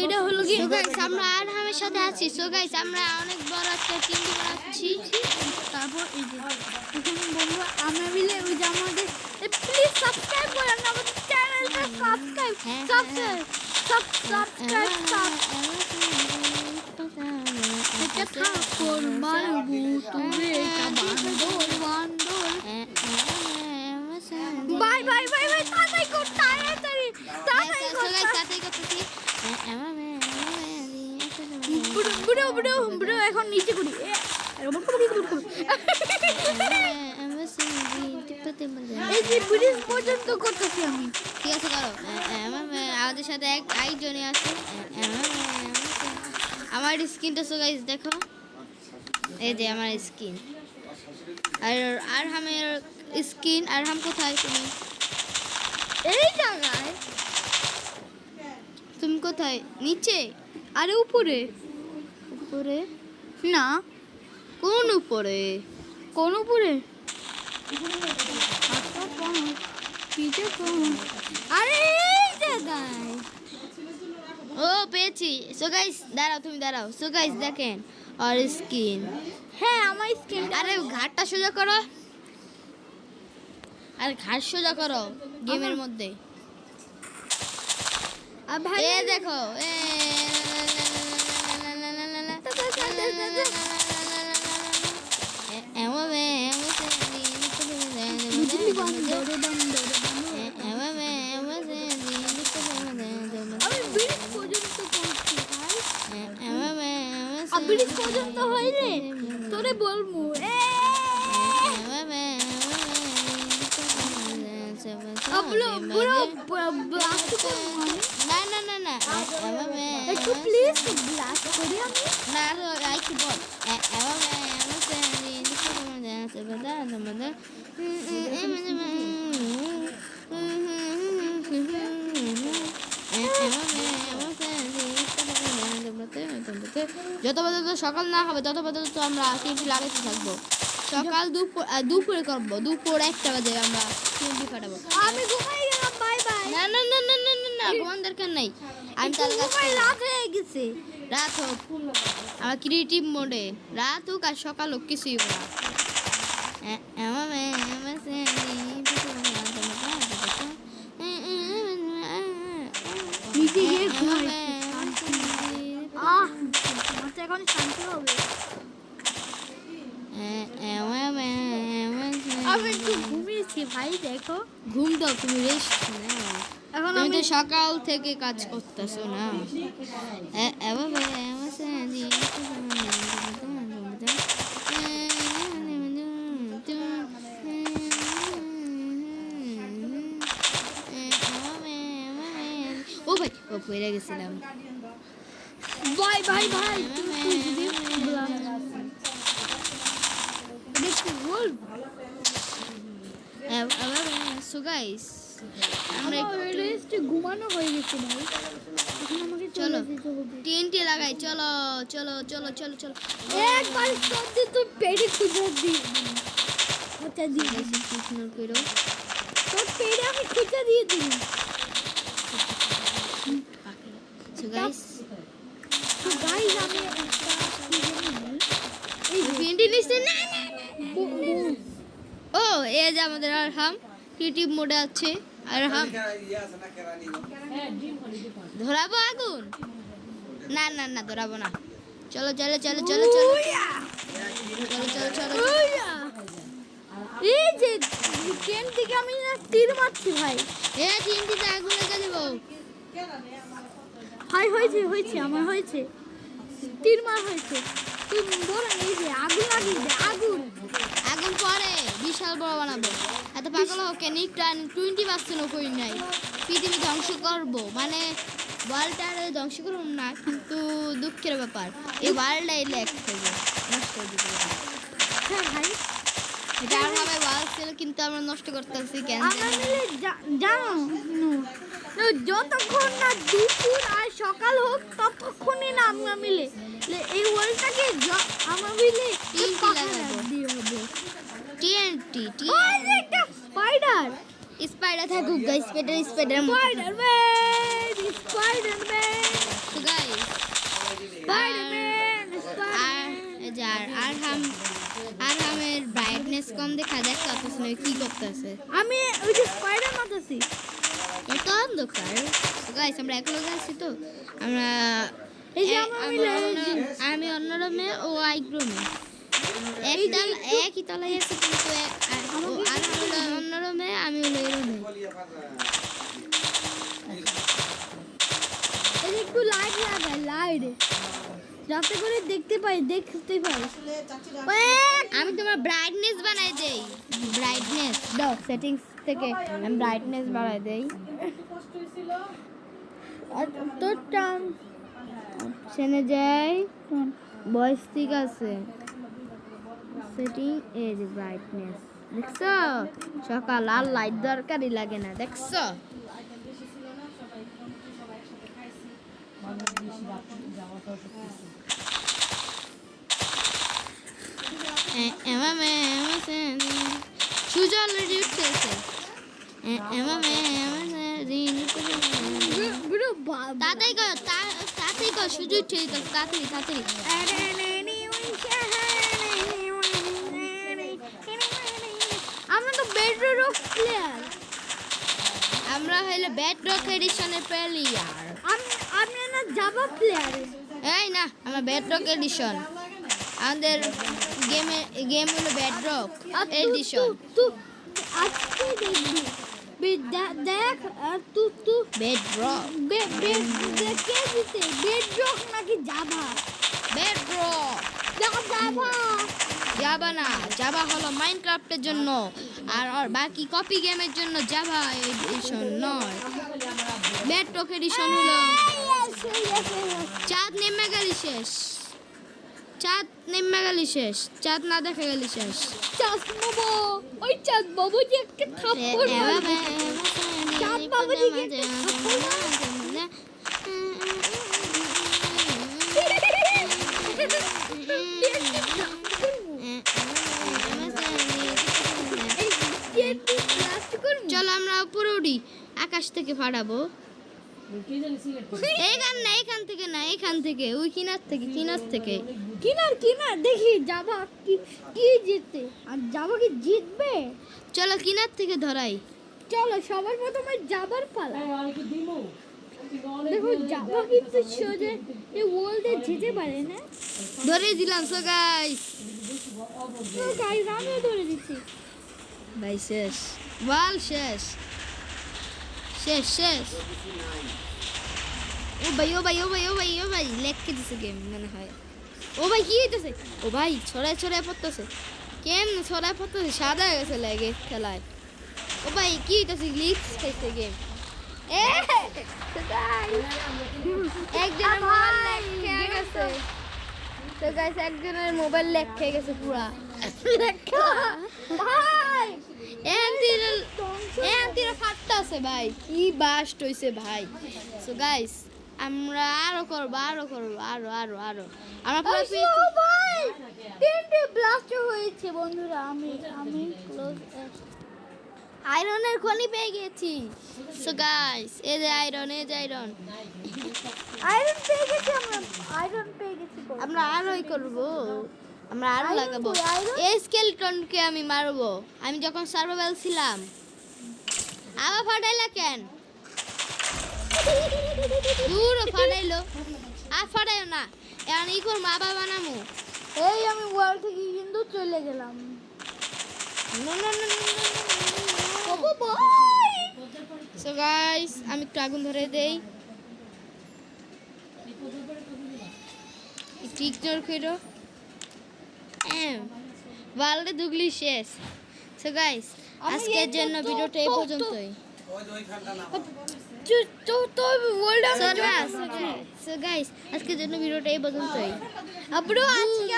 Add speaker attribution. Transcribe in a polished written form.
Speaker 1: এটা হলো কি গাইস, আমরা আরহামের সাথে আছি। সো গাইস আমরা অনেক বড় একটা টিম বানাচ্ছি।
Speaker 2: তারপর এই যে এখন বন্ধুরা আমরা মিলে ওই যে আমাদের প্লিজ সাবস্ক্রাইব করেন আমাদের চ্যানেলটা, সাবস্ক্রাইব এটা থাকর মারবো তুমি এটা বান্দর বান্দর। বাই বাই বাই বাই, তাড়াতাড়ি কর তাড়াতাড়ি তাড়াতাড়ি কর
Speaker 1: তাড়াতাড়ি করতেছি।
Speaker 2: বুড়ো বুড়ো বুড়ো এখন নিচে করি এই যে ব্রিজ পর্যন্ত করতেছি আমি।
Speaker 1: ঠিক আছে করো। আমাদের সাথে একজনই আছে। আমার স্কিনটা সো গাইস দেখো, এই যে আমার স্কিন। আর আরহামের স্কিন। আরহাম কোথায় তুমি?
Speaker 2: এই জায়গায়।
Speaker 1: তুমি কোথায়? নিচে?
Speaker 2: আরে উপরে
Speaker 1: উপরে
Speaker 2: না।
Speaker 1: কোন উপরে?
Speaker 2: কোন উপরে? পিঠে কোন? আরে এই জায়গায়।
Speaker 1: ও পেয়েছি। সো গাইস দাঁড়াও, তুমি দাঁড়াও। সো গাইস দেখেন আর স্কিন।
Speaker 2: হ্যাঁ আমার স্কিন।
Speaker 1: আরে ঘাটটা সোজা করো, আর ঘাট সোজা করো গেমের মধ্যে।
Speaker 2: আর ভাই
Speaker 1: এ দেখো
Speaker 2: বুঝলি বান্দরে বান্দরে আমি ব্রিজ পর্যন্ত পৌঁছি ভাই। আর ব্রিজ পর্যন্ত হইলে তোরে বলমু
Speaker 1: না না না না
Speaker 2: একটু প্লিজ ব্লাস্ট করি আমি।
Speaker 1: না একটু বল। যত পর্যন্ত সকাল না হবে তত পর্যন্ত আমরা টিমটি লাগাইতে থাকবো। সকাল দুপুরে করবো, দুপুর 1টা বাজে আমরা টিমটি ফাটাবো।
Speaker 2: আমি ঘুমাই গেলাম, বাই বাই।
Speaker 1: না না না না না না না ঘুমান দরকার নাই। আমি তার কাছে
Speaker 2: রাত হয়ে গেছে।
Speaker 1: রাত হোক, আমার ক্রিয়েটিভ মোডে রাত হোক আর সকাল হোক কিছুই না।
Speaker 2: নিচে গিয়ে ঘুমাই। মাথা এখন শান্তি হবে। আমি একটু ঘুমিয়েছি ভাই, দেখো।
Speaker 1: ঘুম দাও, তুমি রেস্ট নাও।
Speaker 2: এখন
Speaker 1: তুমি
Speaker 2: আমি
Speaker 1: তো সকাল থেকে কাজ করতেছো না। ও ভাই, ও পড়ে গেছিলাম।
Speaker 2: বাই বাই ভাই। তুই যদি দেখতে বল।
Speaker 1: সো গাইস
Speaker 2: আমরা রেস্ট ঘুমানো হয়ে গেছে ভাই। এখন আমাকে
Speaker 1: চলো
Speaker 2: চলে যেতে হবে।
Speaker 1: টিএনটি লাগাই। চলো চলো চলো চলো চলো।
Speaker 2: একবার সত্যি তুই পেটে খুঁজে দি। খুঁজে দিয়ে দিস।
Speaker 1: ইগনোর করো।
Speaker 2: তোর পেটে আমি খুঁজে দিয়ে দিই।
Speaker 1: সো গাইস
Speaker 2: তো গাইস আমি
Speaker 1: এই টিএনটি নিচে না না না। ও এই যে আমাদের আরহাম ক্রিয়েটিভ মোডে আছে। আরহাম ধরাবো আগুন? না না না ধরাবো না। চলো চলো চলো চলো চলো চলো চলো চলো।
Speaker 2: এই যে ট্রেন থেকে আমি তীর মারছি ভাই।
Speaker 1: টিএনটিতে আগুন লেগে দেবো।
Speaker 2: ভাই হয়েছে হয়েছে আমার হয়েছে, তীর মার হয়েছে। তুই বল এই যে আগুন লাগিয়ে দে। আগুন
Speaker 1: আগুন পরে বিশাল বড় বানাবো। এত পাগল হোক কেন? 20% করি নাই। পৃথিবী ধ্বংস করবো মানে ওয়ার্ল্ডটা ধ্বংস করবো না, কিন্তু দুঃখের ব্যাপার এই ওয়ার্ল্ডটাই লেখ হইবে, নষ্ট হয়ে যেতে পারে।
Speaker 2: হ্যাঁ ভাই,
Speaker 1: এটা আর ভাবে ওয়ার্ল্ড ছিল কিন্তু আমরা নষ্ট করতেছি কেন
Speaker 2: আমরা
Speaker 1: জানি
Speaker 2: মিলে জানো যতক্ষণ না দুপুর আর সকাল হোক ততক্ষণই না আমরা মিলে এই ওয়ার্ল্ডটাকে আমরা মিলে দিয়ে হবো।
Speaker 1: টিএনটি
Speaker 2: একটা স্পাইডার
Speaker 1: স্পাইডার থাকুক গাইস, স্পাইডার
Speaker 2: স্পাইডারম্যান স্পাইডারম্যান
Speaker 1: কম দেখা দেখতে পাচ্ছিস না কি করতেছে।
Speaker 2: আমি ওই যে স্পাইডার মারতেছি।
Speaker 1: এত অন্ধকার। গাইস আমরা এক লোক আছি তো আমরা
Speaker 2: এই যে আমরা মিলে
Speaker 1: আমি অন্য রুমে ও আইক রুমে একই তলায় আছি কিন্তু আর হলো অন্য রুমে আমি হলো এই রুমে।
Speaker 2: এই যে একটু লাইট লাগাই লাইট যাতে করে দেখতে পাই।
Speaker 1: আমি তোমার ব্রাইটনেস বানাই দেই। ব্রাইটনেস দাও সেটিংস থেকে আমি ব্রাইটনেস বাড়াই দেই।
Speaker 2: আর তোর টান
Speaker 1: অপশনে যাই ভয়েস ঠিক আছে সেটিং এই যে ব্রাইটনেস দেখছো সকাল আর লাইট দরকারই লাগে না দেখছো। সূর্য অলরেডি উঠতেছে। তাড়াতাড়ি কর তাড়াতাড়ি কর সূর্য উঠে যেতেছে তাড়াতাড়ি তাড়াতাড়ি।
Speaker 2: আমরা তো বেডরক প্লেয়ার।
Speaker 1: আমরা হইলো বেডরক এডিশনের প্লেয়ার।
Speaker 2: আমি না জাভা প্লেয়ার।
Speaker 1: এই না আমরা বেডরক এডিশন আমাদের গেম হলো বেডরক এডিশন।
Speaker 2: তুই আজকে দেখবি দেখ আর তুই
Speaker 1: বেডরক
Speaker 2: কে জিতে বেডরক নাকি জাভা?
Speaker 1: বেডরক
Speaker 2: জাভা
Speaker 1: জাভা না জাভা হলো মাইনক্রাফটের জন্য আর বাকি কপি গেমের জন্য জাভা এডিশন নয়। বেডরক এডিশন হলো চাঁদ নেমে গেলি শেষ। চাঁদ নেমে গেলি শেষ। চাঁদ না দেখা গেলি শেষ।
Speaker 2: চাঁদ বাবু ওই চাঁদ বাবু যে একটা থাপ্পড় মারবে। চাঁদ বাবু যে একটা থাপ্পড় মারবে।
Speaker 1: চলো আমরা উপরে উঠি আকাশ থেকে ফাটাবো। এখান থেকে না এখান থেকে ওই কিনার থেকে
Speaker 2: কিনার দেখি জাভা কি জিতে আর জাভা কি জিতবে।
Speaker 1: চলো কিনার থেকে ধরাই।
Speaker 2: চলো সবার প্রথমে জাভার পালা। দেখো জাভা কিন্তু সোজা এই ওয়ার্ল্ডে যেতে পারে না।
Speaker 1: ধরে দিলাম সো গাইস।
Speaker 2: আমিও ধরে দিচ্ছি
Speaker 1: ভাই শেষ বল শেষ শেষ শেষ। ও ভাই লেখকে দিছে গেম মনে হয়। ও ভাই কি হইতেছে? ও ভাই ছড়ায় পড়তেছে। কেন ছড়ায় পড়তেছে? সাদা হয়ে গেছে লাগে খেলায়। ও ভাই কি হইতেছে? গ্লিচ খাইছে গেম। একজনের মোবাইল লেখকে গেছে। তো গাইস একজনের মোবাইল লেখকে গেছে পুরা।
Speaker 2: ভাই
Speaker 1: এন্তিরা ফাটতে আছে ভাই কি বাস্ট হইছে ভাই। সো গাইস আমরা আরো করব আরো আমরা পুরো
Speaker 2: ভাই তিনটে ব্লাস্ট হয়েছে বন্ধুরা। আমি ক্লোজ
Speaker 1: আয়রনের খনি পেয়ে গেছি। সো গাইস এই যে আয়রন
Speaker 2: পেয়ে গেছি
Speaker 1: আমরা আরোই করব। আমরা আরো
Speaker 2: Iron
Speaker 1: লাগাবো।
Speaker 2: কই, iron?
Speaker 1: এই স্কেলটনকে আমি মারবো। আমি যখন সার্ভাইভাল ছিলাম। আবার ফাটাইলা কেন? দূর ফাটাইলো। আর ফাটাইও না। এখন ই করবো আবার বানামু।
Speaker 2: এই আমি ওয়ার্ল্ড থেকে কিন্তু চলে গেলাম।
Speaker 1: No.
Speaker 2: বাবু ভাই
Speaker 1: সো গাইস আমি একটু আগুন ধরে দেই। একটু ইগনোর করো। ওয়ার্ল্ডে দুগলি শেষ। সো গাইস আজকের জন্য ভিডিওটা এই পর্যন্তই।
Speaker 2: তো ওয়ার্ল্ড
Speaker 1: সো গাইস আজকের জন্য ভিডিওটা এই পর্যন্তই।
Speaker 2: আব্রো আজকে